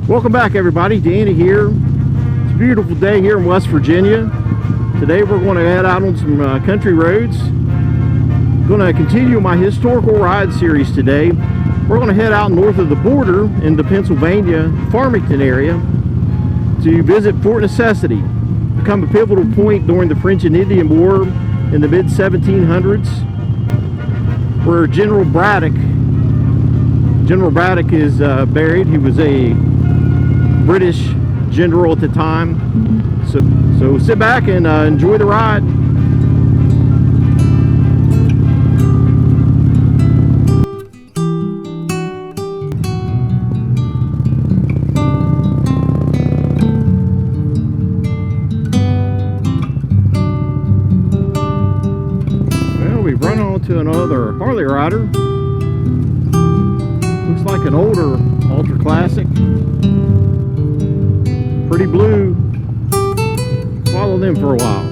Welcome back, everybody. Danny here. It's a beautiful day here in West Virginia. Today we're going to head out on some country roads. I'm going to continue my historical ride series today. We're going to head out north of the border into Pennsylvania, Farmington area, to visit Fort Necessity. Become a pivotal point during the French and Indian War in the mid-1700s, where General Braddock is buried. He was a British general at the time. So sit back and enjoy the ride. Well, we've run onto another Harley rider. Looks like an older ultra classic. Pretty blue. Follow them for a while.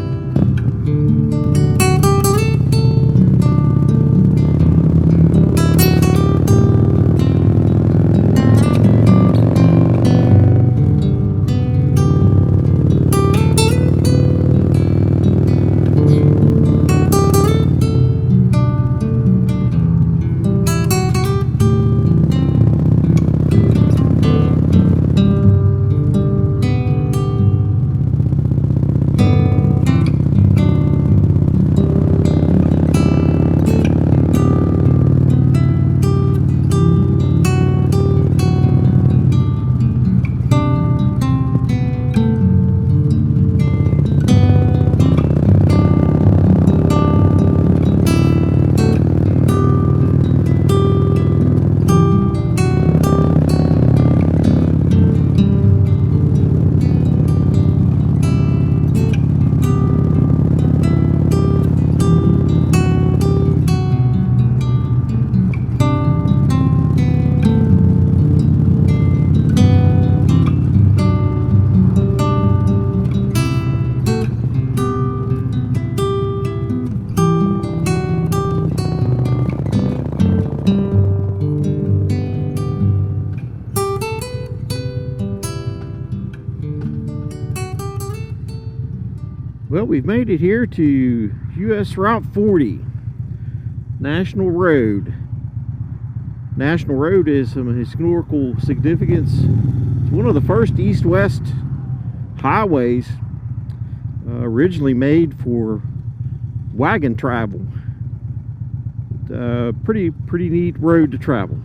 Well, we've made it here to US Route 40, National Road. National Road is some historical significance. It's one of the first east-west highways originally made for wagon travel. Pretty neat road to travel.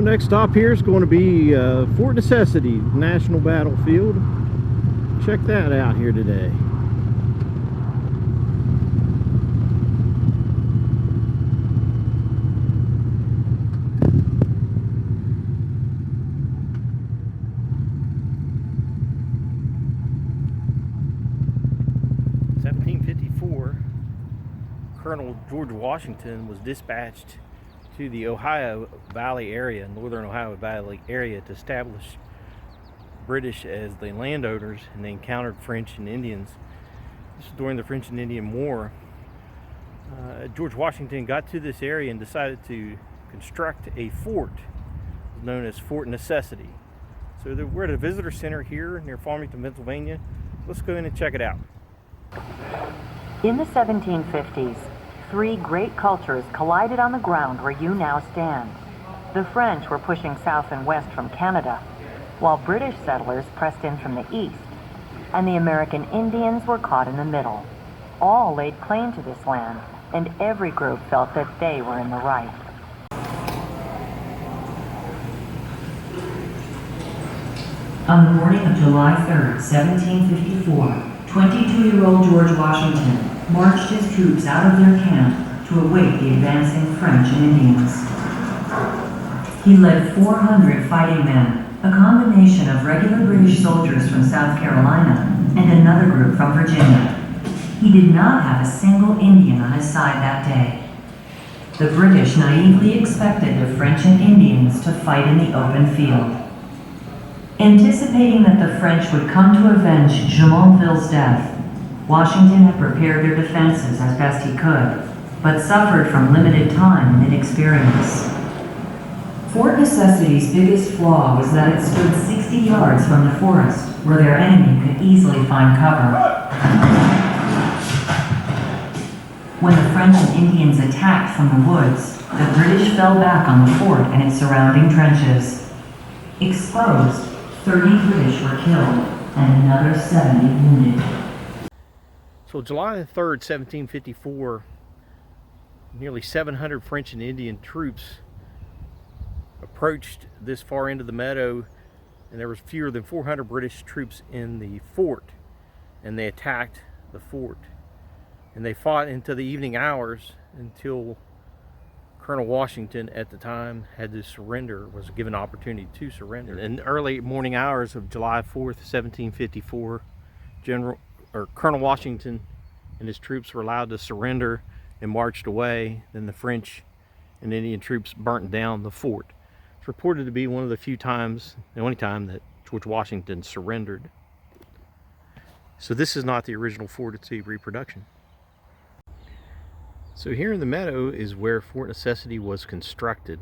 Next stop here is going to be Fort Necessity National Battlefield. Check that out here today. In 1754, Colonel George Washington was dispatched to the Ohio Valley area, northern Ohio Valley area, to establish British as the landowners, and they encountered French and Indians. This was during the French and Indian War. George Washington got to this area and decided to construct a fort known as Fort Necessity. So we're at a visitor center here near Farmington, Pennsylvania. Let's go in and check it out. In the 1750s, three great cultures collided on the ground where you now stand. The French were pushing south and west from Canada, while British settlers pressed in from the east. and the American Indians were caught in the middle. All laid claim to this land, and every group felt that they were in the right. On the morning of July 3rd, 1754, 22-year-old George Washington marched his troops out of their camp to await the advancing French and Indians. He led 400 fighting men, a combination of regular British soldiers from South Carolina and another group from Virginia. He did not have a single Indian on his side that day. The British naively expected the French and Indians to fight in the open field. Anticipating that the French would come to avenge Jumonville's death, Washington had prepared their defenses as best he could, but suffered from limited time and inexperience. Fort Necessity's biggest flaw was that it stood 60 yards from the forest, where their enemy could easily find cover. When the French and Indians attacked from the woods, the British fell back on the fort and its surrounding trenches. Exposed, 30 British were killed and another 70 wounded. So July 3rd, 1754, nearly 700 French and Indian troops approached this far into the meadow, and there was fewer than 400 British troops in the fort, and they attacked the fort. And they fought into the evening hours until Colonel Washington at the time had to surrender, was given an opportunity to surrender. In the early morning hours of July 4th, 1754, Colonel Washington and his troops were allowed to surrender and marched away. Then the French and Indian troops burnt down the fort. It's reported to be one of the few times, the only time, that George Washington surrendered. So this is not the original fort, it's a reproduction. So here in the meadow is where Fort Necessity was constructed.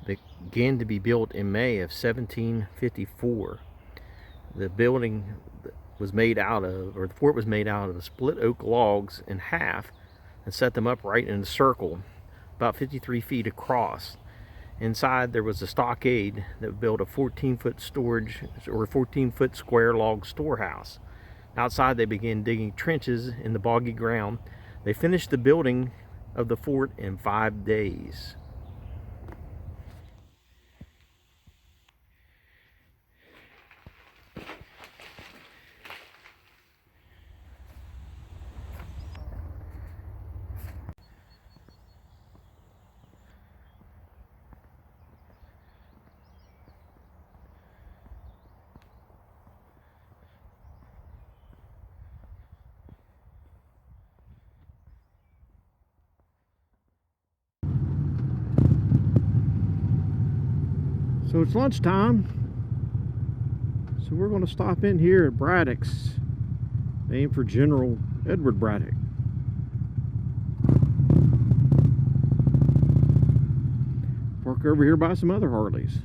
It began to be built in May of 1754. The building was made out of, or the fort was made out of split oak logs in half and set them upright in a circle, about 53 feet across. Inside there was a stockade that built a 14-foot storage, or 14-foot square log storehouse. Outside they began digging trenches in the boggy ground. They finished the building of the fort in 5 days. So it's lunchtime, so we're going to stop in here at Braddock's, named for General Edward Braddock. Park over here by some other Harleys.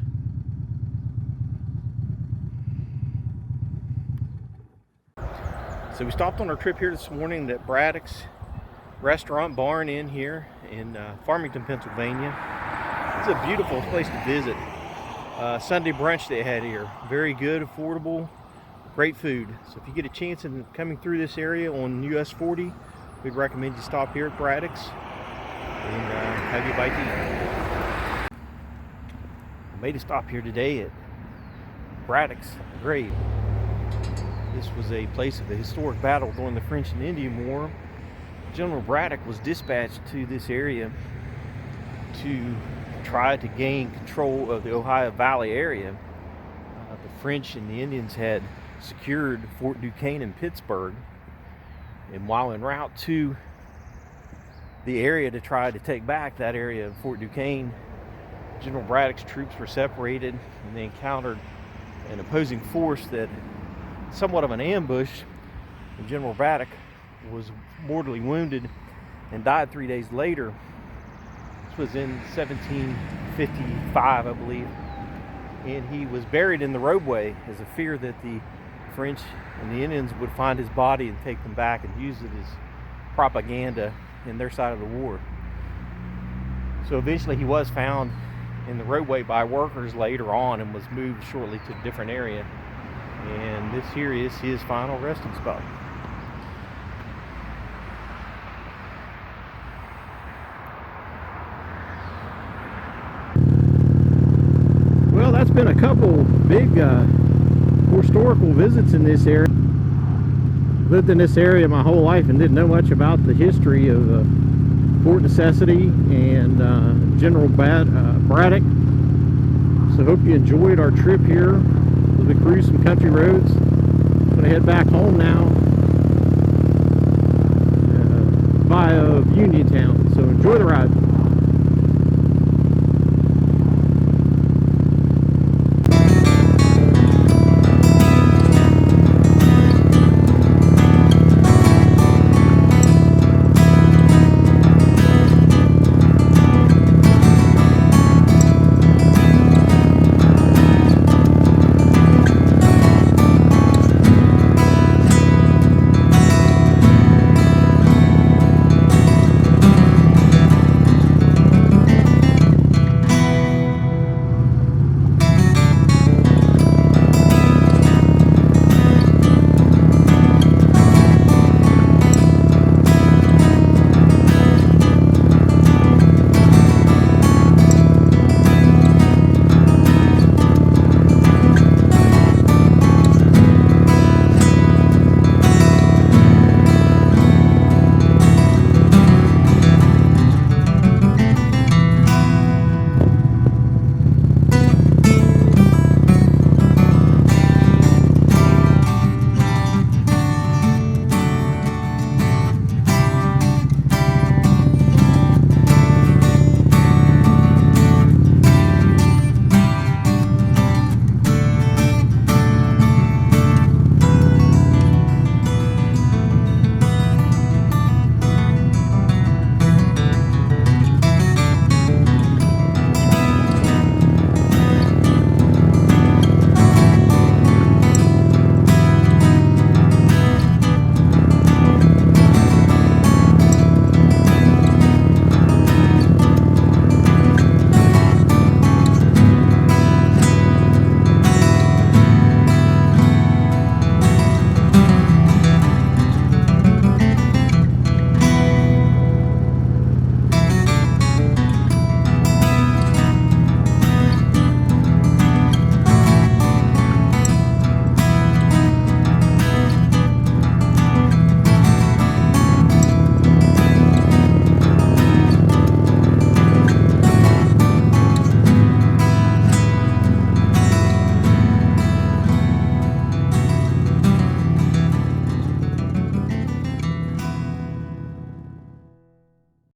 So we stopped on our trip here this morning at Braddock's Restaurant Barn Inn here in Farmington, Pennsylvania. It's a beautiful place to visit. Sunday brunch they had here. Very good, affordable, great food. So if you get a chance in coming through this area on US 40, we'd recommend you stop here at Braddock's and have you a bite to eat. I made a stop here today at Braddock's grave. This was a place of a historic battle during the French and Indian War. General Braddock was dispatched to this area to try to gain control of the Ohio Valley area. The French and the Indians had secured Fort Duquesne in Pittsburgh, and while en route to the area to try to take back that area of Fort Duquesne, General Braddock's troops were separated and they encountered an opposing force that somewhat of an ambush, and General Braddock was mortally wounded and died 3 days later. Was in 1755, I believe, and he was buried in the roadway as a fear that the French and the Indians would find his body and take them back and use it as propaganda in their side of the war. So eventually he was found in the roadway by workers later on and was moved shortly to a different area. And this here is his final resting spot. Well, that's been a couple big historical visits in this area. Lived in this area my whole life and didn't know much about the history of Fort Necessity and General Braddock. So hope you enjoyed our trip here as we cruise some country roads. I'm going to head back home now via Uniontown. So enjoy the ride.